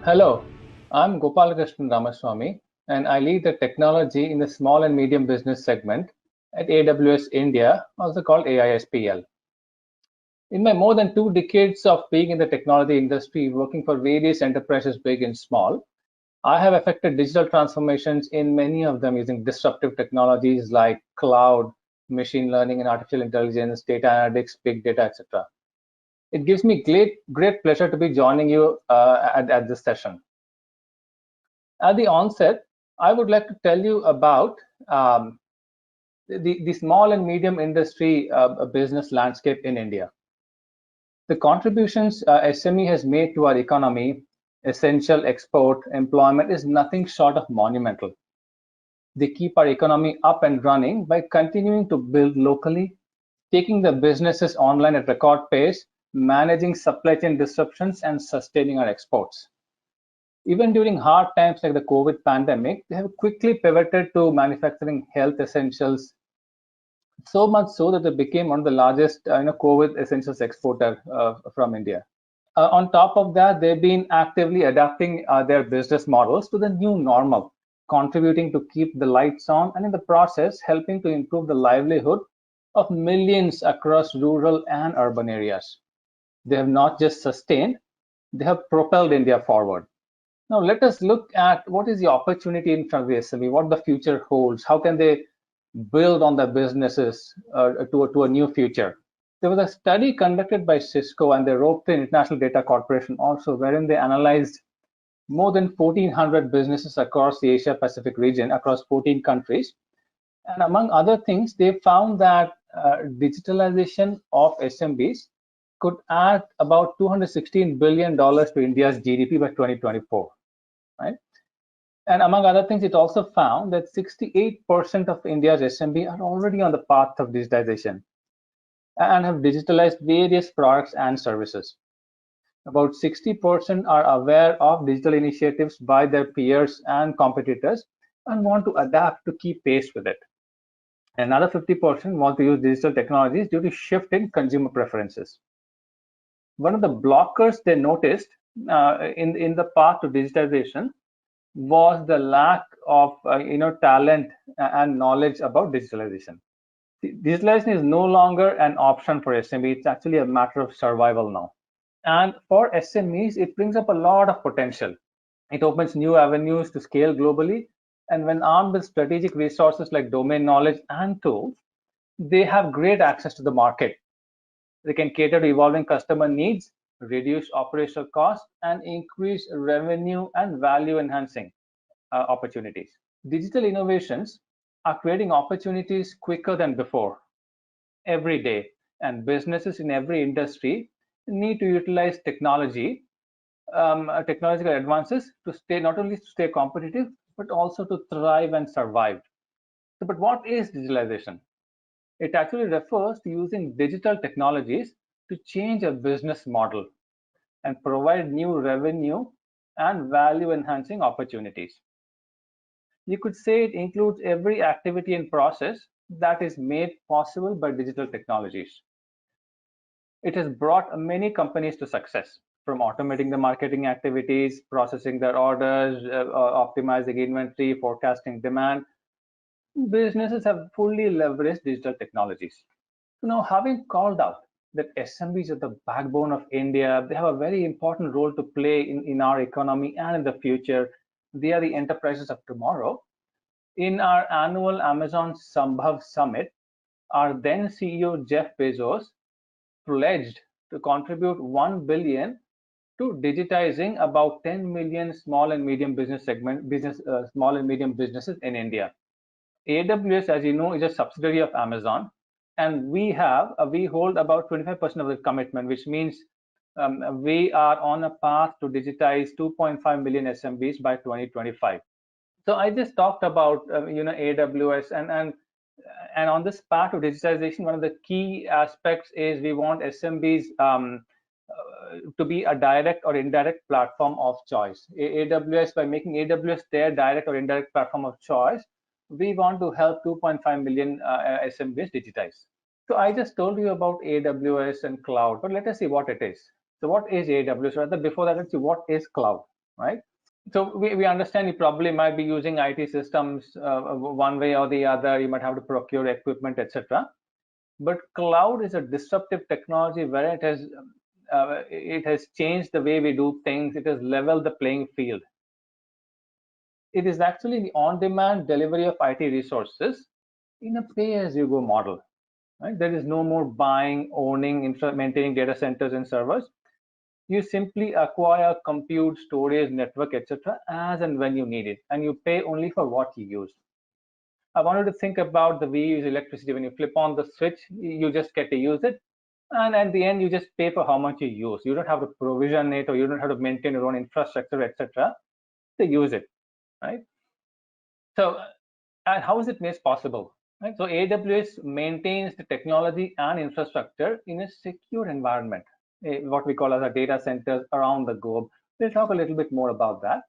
Hello, I'm Gopalakrishnan Ramaswamy, and I lead the technology in the small and medium business segment at AWS India, also called AISPL. In my more than 2 decades of being in the technology industry, working for various enterprises, big and small, I have affected digital transformations in many of them using disruptive technologies like cloud, machine learning and artificial intelligence, data analytics, big data, etc. It gives me great pleasure to be joining you at this session. At the onset, I would like to tell you about um, the small and medium industry business landscape in India. The contributions SME has made to our economy, essential export, employment is nothing short of monumental. They keep our economy up and running by continuing to build locally, taking the businesses online at record pace, managing supply chain disruptions, and sustaining our exports. Even during hard times like the COVID pandemic, they have quickly pivoted to manufacturing health essentials, so much so that they became one of the largest COVID essentials exporter from India. On top of that, they've been actively adapting their business models to the new normal, contributing to keep the lights on and in the process helping to improve the livelihood of millions across rural and urban areas. They have not just sustained, they have propelled India forward. Now let us look at what is the opportunity in front of the SME, what the future holds, how can they build on their businesses to a new future. There was a study conducted by Cisco and they roped in International Data Corporation also, wherein they analyzed more than 1,400 businesses across the Asia Pacific region, across 14 countries. And among other things, they found that digitalization of SMBs could add about $216 billion to India's GDP by 2024. Right? And among other things, it also found that 68% of India's SMB are already on the path of digitization and have digitalized various products and services. About 60% are aware of digital initiatives by their peers and competitors and want to adapt to keep pace with it. Another 50% want to use digital technologies due to shift in consumer preferences. One of the blockers they noticed in the path to digitization was the lack of talent and knowledge about digitalization. Digitalization is no longer an option for SME. It's actually a matter of survival now. And for SMEs, it brings up a lot of potential. It opens new avenues to scale globally. And when armed with strategic resources like domain knowledge and tools, they have great access to the market. They can cater to evolving customer needs, reduce operational costs, and increase revenue and value enhancing opportunities. Digital innovations are creating opportunities quicker than before, every day, and businesses in every industry need to utilize technological advances to stay not only to stay competitive but also to thrive and survive. So, but what is digitalization? It actually refers to using digital technologies to change a business model and provide new revenue and value enhancing opportunities. You could say it includes every activity and process that is made possible by digital technologies. It has brought many companies to success, from automating the marketing activities, processing their orders, optimizing inventory, forecasting demand. Businesses have fully leveraged digital technologies. So now, having called out that SMBs are the backbone of India, they have a very important role to play in our economy and in the future. They are the enterprises of tomorrow. In our annual Amazon Sambhav Summit, our then CEO Jeff Bezos pledged to contribute 1 billion to digitizing about 10 million small and medium small and medium businesses in India. AWS, as you know, is a subsidiary of Amazon, and we hold about 25% of the commitment, which means we are on a path to digitize 2.5 million SMBs by 2025. So I just talked about AWS and on this path of digitization, one of the key aspects is we want SMBs to be a direct or indirect platform of choice. AWS, by making AWS their direct or indirect platform of choice, we want to help 2.5 million SMBs digitize. So I just told you about AWS and cloud, but let us see what it is. So what is AWS? Rather, before that, let's see what is cloud. right? So we understand you probably might be using IT systems one way or the other. You might have to procure equipment, etc. But cloud is a disruptive technology where it has changed the way we do things. It has leveled the playing field. It is actually the on-demand delivery of IT resources in a pay-as-you-go model. Right? There is no more buying, owning, maintaining data centers and servers. You simply acquire compute, storage, network, etc. as and when you need it, and you pay only for what you use. I wanted to think about the way you use electricity. When you flip on the switch, you just get to use it, and at the end, you just pay for how much you use. You don't have to provision it, or you don't have to maintain your own infrastructure, etc. to use it, right? So, and how is it made possible? Right? So AWS maintains the technology and infrastructure in a secure environment, what we call as our data centers around the globe. We'll talk a little bit more about that.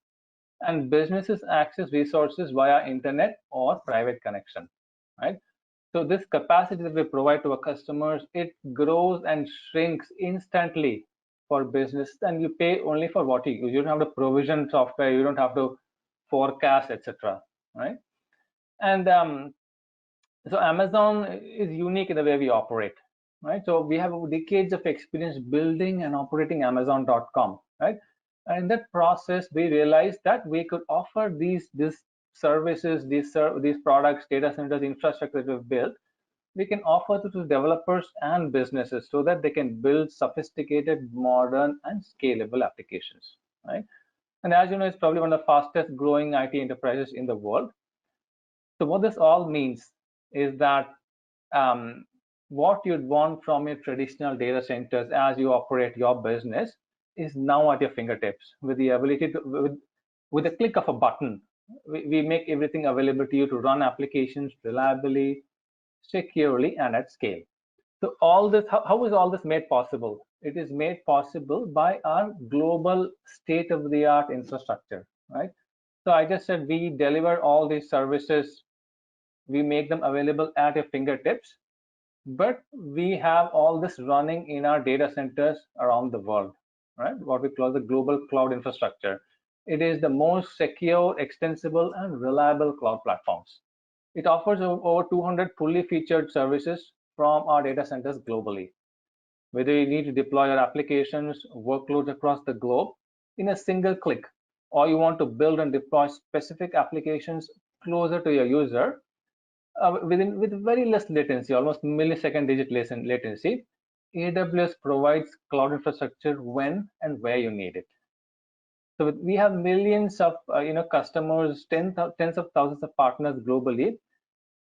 And businesses access resources via internet or private connection, right? So this capacity that we provide to our customers, it grows and shrinks instantly for business, and you pay only for what you use. You don't have to provision software, you don't have to forecast, etc. Right? And so Amazon is unique in the way we operate, right? So we have decades of experience building and operating Amazon.com, right? And in that process, we realized that we could offer these services, these products, data centers, infrastructure that we've built. We can offer to developers and businesses so that they can build sophisticated, modern, and scalable applications, right? And as you know, it's probably one of the fastest growing IT enterprises in the world. So what this all means is that what you'd want from your traditional data centers as you operate your business is now at your fingertips with the ability to, with a click of a button, we make everything available to you to run applications reliably, securely, and at scale. So all this, how is all this made possible? It is made possible by our global state-of-the-art infrastructure, right? So I just said we deliver all these services, we make them available at your fingertips, but we have all this running in our data centers around the world, right? What we call the global cloud infrastructure. It is the most secure, extensible, and reliable cloud platforms. It offers over 200 fully featured services from our data centers globally. Whether you need to deploy your applications, workloads across the globe in a single click, or you want to build and deploy specific applications closer to your user, with very less latency, almost millisecond digit latency, AWS provides cloud infrastructure when and where you need it. So we have millions of customers, tens of thousands of partners globally,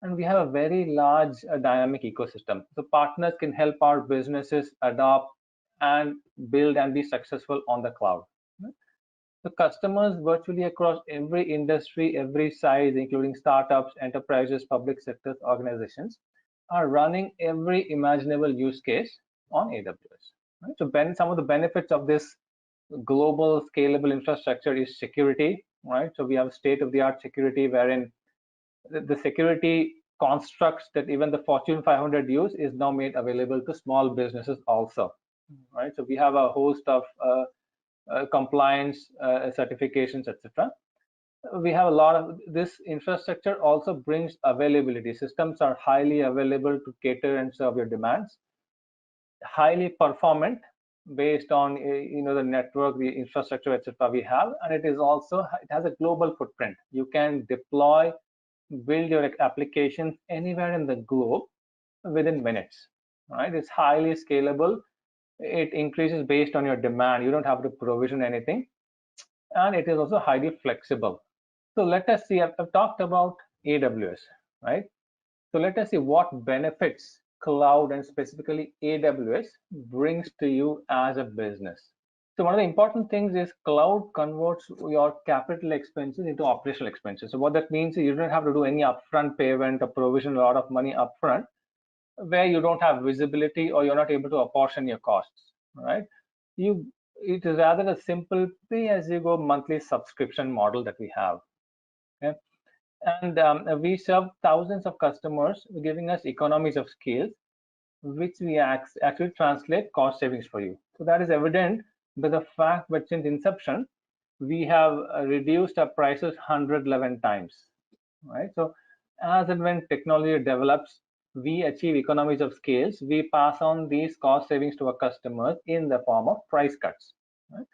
and we have a very large dynamic ecosystem. So partners can help our businesses adopt and build and be successful on the cloud. So customers virtually across every industry, every size, including startups, enterprises, public sectors, organizations, are running every imaginable use case on AWS. Right? So some of the benefits of this global scalable infrastructure is security, right? So we have state-of-the-art security wherein the security constructs that even the Fortune 500 use is now made available to small businesses also, right? So we have a host of compliance certifications, etc. We have a lot of this infrastructure also brings availability. Systems are highly available to cater and serve your demands, highly performant based on the network, the infrastructure, etc. we have, and it has a global footprint. You can deploy, build your applications anywhere in the globe within minutes, right? It's highly scalable. It increases based on your demand. You don't have to provision anything, and it is also highly flexible. So let us see, I've talked about AWS, right? So let us see what benefits cloud and specifically AWS brings to you as a business. So one of the important things is cloud converts your capital expenses into operational expenses. So what that means is you don't have to do any upfront payment or provision a lot of money upfront where you don't have visibility or you're not able to apportion your costs, right? It is rather a simple pay-as-you-go monthly subscription model that we have. Okay? And we serve thousands of customers, giving us economies of scale, which we actually translate cost savings for you. So that is evident by the fact that since inception, we have reduced our prices 111 times, right? So as and when technology develops, we achieve economies of scales. We pass on these cost savings to our customers in the form of price cuts. Right?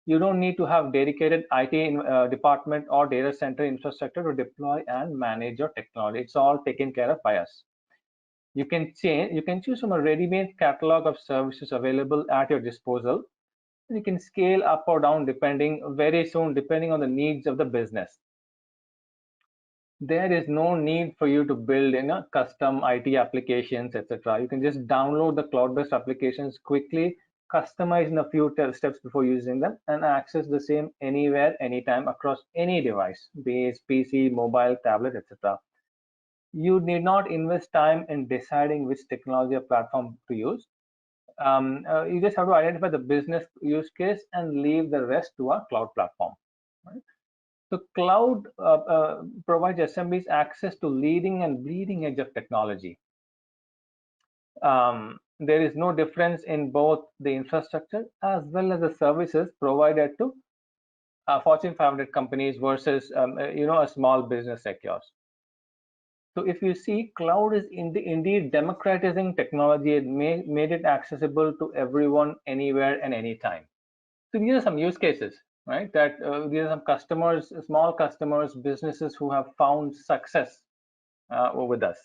You don't need to have dedicated IT department or data center infrastructure to deploy and manage your technology. It's all taken care of by us. You can choose from a ready-made catalog of services available at your disposal. You can scale up or down very soon depending on the needs of the business. There is no need for you to build custom IT applications, etc. You can just download the cloud-based applications quickly, customize in a few steps before using them, and access the same anywhere, anytime, across any device, be it PC, mobile, tablet, etc. You need not invest time in deciding which technology or platform to use. You just have to identify the business use case and leave the rest to our cloud platform. Right? So cloud provides SMBs access to leading and bleeding edge of technology. There is no difference in both the infrastructure as well as the services provided to Fortune 500 companies versus a small business like yours. So if you see, cloud is indeed democratizing technology and made it accessible to everyone, anywhere and anytime. So these are some use cases, right? That these are some customers, small customers, businesses who have found success with us.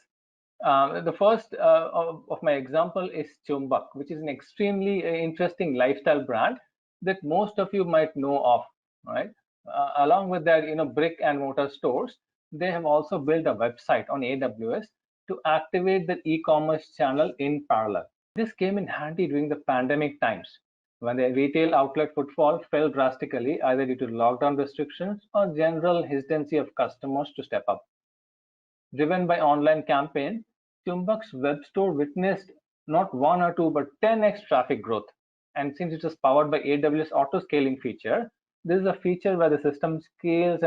The first of my example is Chumbak, which is an extremely interesting lifestyle brand that most of you might know of, right? Along with their brick and mortar stores, they have also built a website on AWS to activate the e-commerce channel in parallel. This came in handy during the pandemic times when the retail outlet footfall fell drastically, either due to lockdown restrictions or general hesitancy of customers to step up. Driven by online campaign, Chumbak's web store witnessed not one or two but 10x traffic growth. And since it is powered by AWS auto scaling feature, this is a feature where the system scales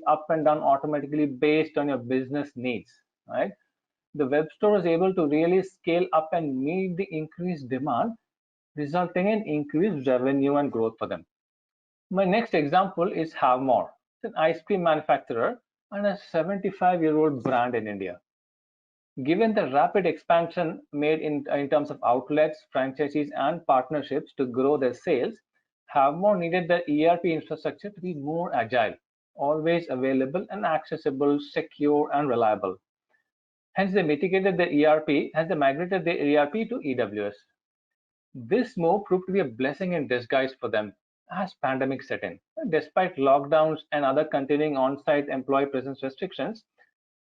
up and down automatically based on your business needs. Right? The web store is able to really scale up and meet the increased demand, resulting in increased revenue and growth for them. My next example is Have More. It's an ice cream manufacturer and a 75-year-old brand in India. Given the rapid expansion made in terms of outlets, franchisees, and partnerships to grow their sales, Have More needed the ERP infrastructure to be more agile, always available and accessible, secure, and reliable. Hence, they migrated the ERP to AWS. This move proved to be a blessing in disguise for them as pandemic set in. Despite lockdowns and other continuing on-site employee presence restrictions,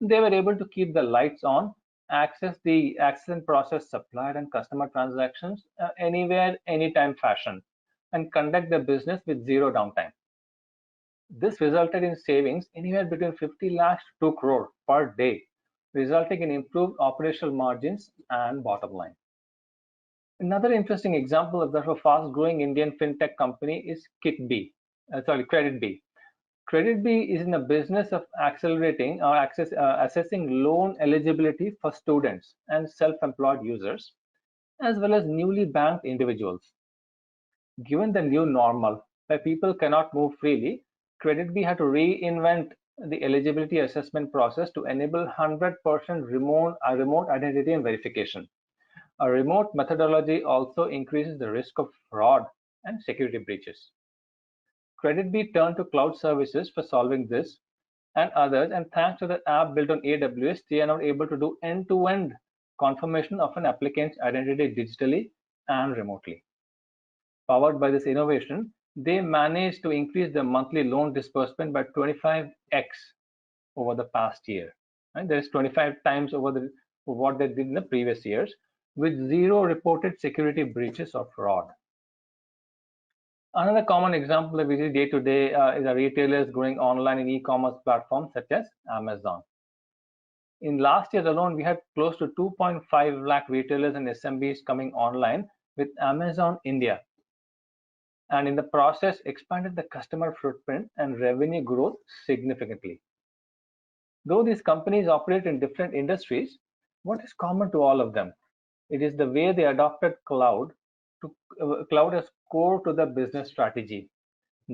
they were able to keep the lights on, access and process supplier and customer transactions anywhere, anytime fashion, and conduct their business with zero downtime. This resulted in savings anywhere between 50 lakhs to 2 crore per day, resulting in improved operational margins and bottom line. Another interesting example of that fast-growing Indian fintech company is CreditB. CreditB is in the business of accelerating or assessing loan eligibility for students and self-employed users, as well as newly banked individuals. Given the new normal, where people cannot move freely, CreditB had to reinvent the eligibility assessment process to enable 100% remote identity and verification. A remote methodology also increases the risk of fraud and security breaches. CreditB turned to cloud services for solving this and others, and thanks to the app built on AWS, they are now able to do end-to-end confirmation of an applicant's identity digitally and remotely. Powered by this innovation, they managed to increase the monthly loan disbursement by 25x over the past year. And there is 25 times over what they did in the previous years, with zero reported security breaches or fraud. Another common example that we see day to day is our retailers growing online in e-commerce platforms such as Amazon. In last year alone, we had close to 2.5 lakh retailers and SMBs coming online with Amazon India, and in the process expanded the customer footprint and revenue growth significantly. Though these companies operate in different industries, what is common to all of them? It is the way they adopted cloud as core to the business strategy.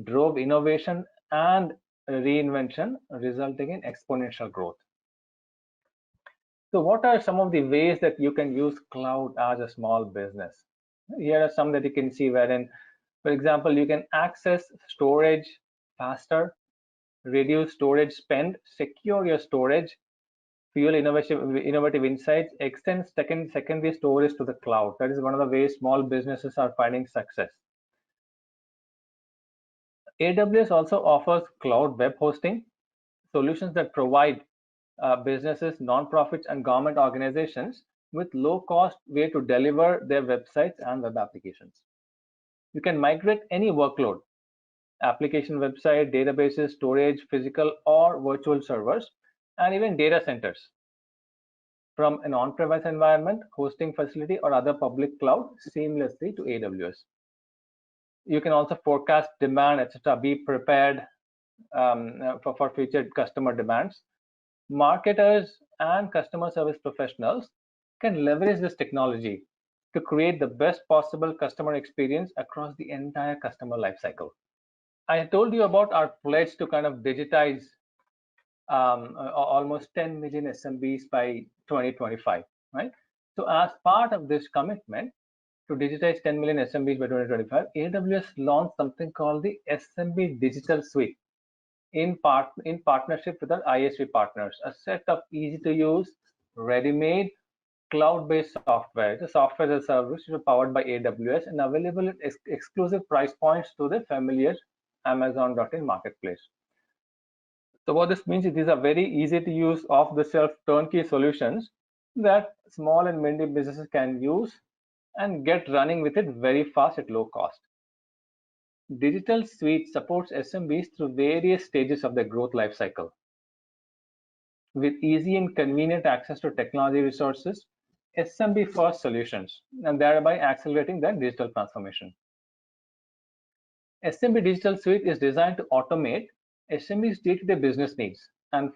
drove innovation and reinvention, resulting in exponential growth. So what are some of the ways that you can use cloud as a small business? Here are some that you can see wherein, for example, you can access storage faster, reduce storage spend, secure your storage, fuel innovative insights, extend secondary storage to the cloud. That is one of the ways small businesses are finding success. AWS also offers cloud web hosting solutions that provide businesses, nonprofits, and government organizations with low-cost way to deliver their websites and web applications. You can migrate any workload, application, website, databases, storage, physical or virtual servers, and even data centers from an on-premise environment, hosting facility, or other public cloud seamlessly to AWS. You can also forecast demand, etc. Be prepared for future customer demands. Marketers and customer service professionals can leverage this technology to create the best possible customer experience across the entire customer lifecycle. I told you about our pledge to kind of digitize almost 10 million SMBs by 2025, right? So as part of this commitment to digitize 10 million SMBs by 2025, AWS launched something called the SMB Digital Suite in partnership with our ISV partners, a set of easy-to-use, ready-made, cloud-based software. The software as a service is powered by AWS and available at exclusive price points to the familiar Amazon.in marketplace. So what this means is these are very easy to use off-the-shelf turnkey solutions that small and medium businesses can use and get running with it very fast at low cost. Digital Suite supports SMBs through various stages of their growth lifecycle with easy and convenient access to technology resources, SMB first solutions, and thereby accelerating their digital transformation. SMB Digital Suite is designed to automate SMB's day-to-day business needs, and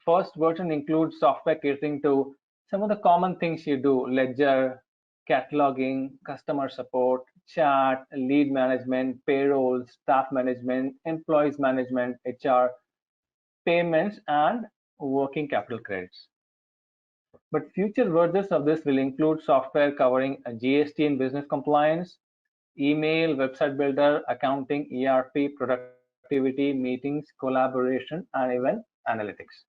first version includes software catering to some of the common things you do: ledger, cataloging, customer support, chat, lead management, payroll, staff management, employees management, HR, payments, and working capital credits. But future versions of this will include software covering GST and business compliance, email, website builder, accounting, ERP, productivity, meetings, collaboration, and even analytics.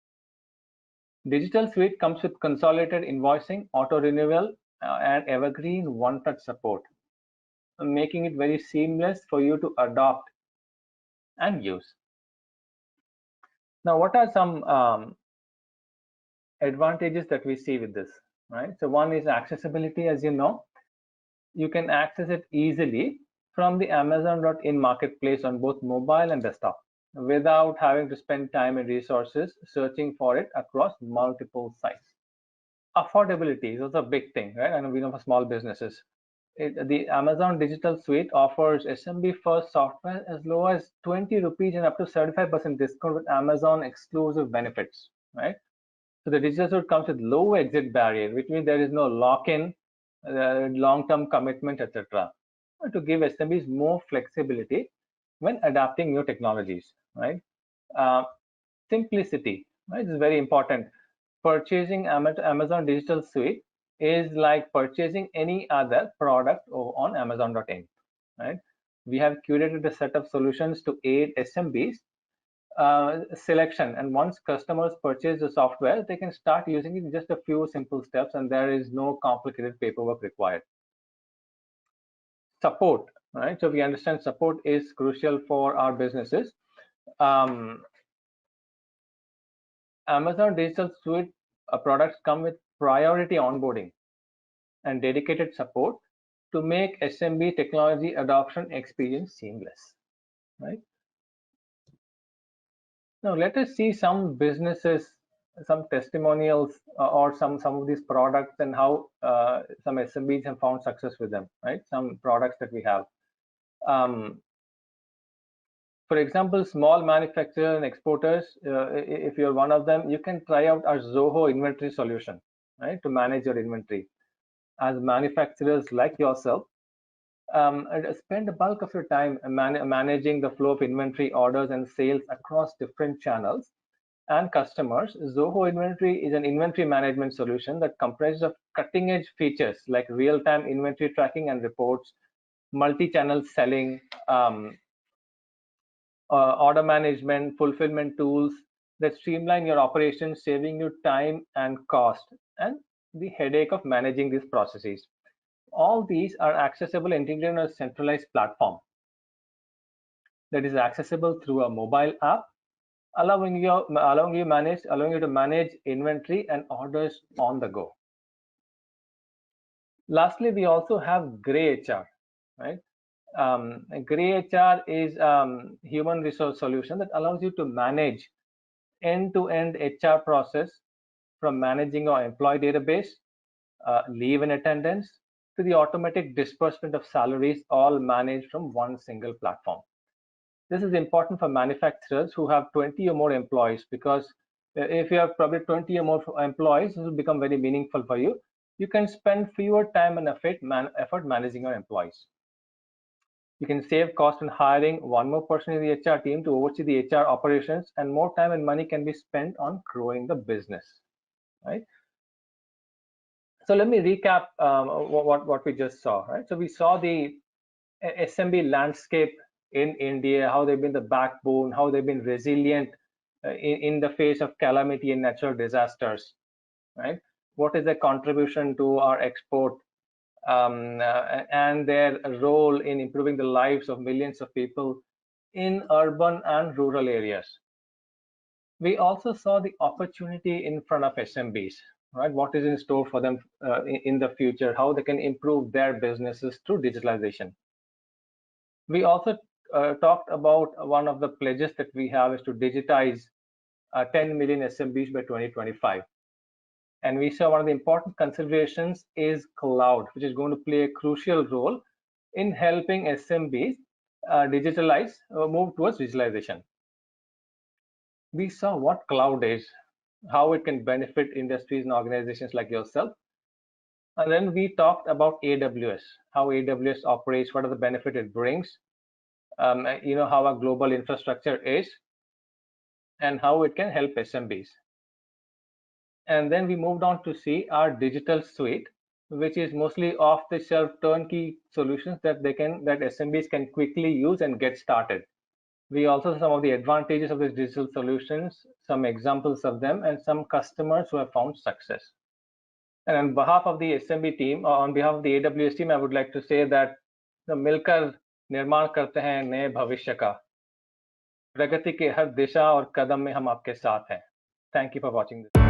Digital Suite comes with consolidated invoicing, auto renewal, and evergreen one-touch support, making it very seamless for you to adopt and use. Now, what are some advantages that we see with this, right? So one is accessibility. As you know, you can access it easily from the Amazon.in marketplace on both mobile and desktop without having to spend time and resources searching for it across multiple sites. Affordability is also a big thing, right? And we know for small businesses, the Amazon Digital Suite offers SMB first software as low as 20 rupees and up to 75% discount with Amazon exclusive benefits, right? So the Digital Suite comes with low exit barrier, which means there is no lock-in, long-term commitment, etc., to give SMBs more flexibility when adapting new technologies, right? Simplicity, right, is very important. Purchasing Amazon Digital Suite is like purchasing any other product on Amazon.in, right? We have curated a set of solutions to aid SMBs selection, and once customers purchase the software, they can start using it in just a few simple steps, and there is no complicated paperwork required. Support, right? So we understand support is crucial for our businesses. Amazon Digital Suite products come with priority onboarding and dedicated support to make SMB technology adoption experience seamless, right? Now let us see some businesses, some testimonials, or some of these products and how some SMBs have found success with them, right? Some products that we have. For example, small manufacturers and exporters, if you're one of them, you can try out our Zoho inventory solution, right, to manage your inventory. As manufacturers like yourself, spend the bulk of your time managing the flow of inventory, orders, and sales across different channels and customers. Zoho Inventory is an inventory management solution that comprises of cutting-edge features like real-time inventory tracking and reports, multi-channel selling, order management, fulfillment tools that streamline your operations, saving you time and cost, and the headache of managing these processes. All these are accessible and integrated on a centralized platform that is accessible through a mobile app, allowing you to manage inventory and orders on the go. Lastly, we also have Grey HR, right? Grey HR is human resource solution that allows you to manage end-to-end HR process, from managing your employee database, leave and attendance, to the automatic disbursement of salaries, all managed from one single platform. This is important for manufacturers who have 20 or more employees, because if you have probably 20 or more employees, this will become very meaningful for you. You can spend fewer time and effort managing your employees. You can save cost in hiring one more person in the HR team to oversee the HR operations, and more time and money can be spent on growing the business, right? So let me recap what we just saw, right? So we saw the SMB landscape in India, how they've been the backbone, how they've been resilient in the face of calamity and natural disasters, right? What is their contribution to our export and their role in improving the lives of millions of people in urban and rural areas. We also saw the opportunity in front of SMBs, right? What is in store for them in the future, how they can improve their businesses through digitalization. We also talked about one of the pledges that we have is to digitize 10 million SMBs by 2025. And we saw one of the important considerations is cloud, which is going to play a crucial role in helping SMBs move towards digitalization. We saw what cloud is, how it can benefit industries and organizations like yourself. And then we talked about AWS, how AWS operates, what are the benefits it brings, how our global infrastructure is, and how it can help SMBs. And then we moved on to see our digital suite, which is mostly off-the-shelf turnkey solutions that SMBs can quickly use and get started. We also saw some of the advantages of these digital solutions, some examples of them, and some customers who have found success. And on behalf of the SMB team, or on behalf of the AWS team, I would like to say that मिलकर निर्माण करते हैं नए भविष्य का, प्रगति के हर दिशा और कदम में हम आपके साथ हैं. Thank you for watching this.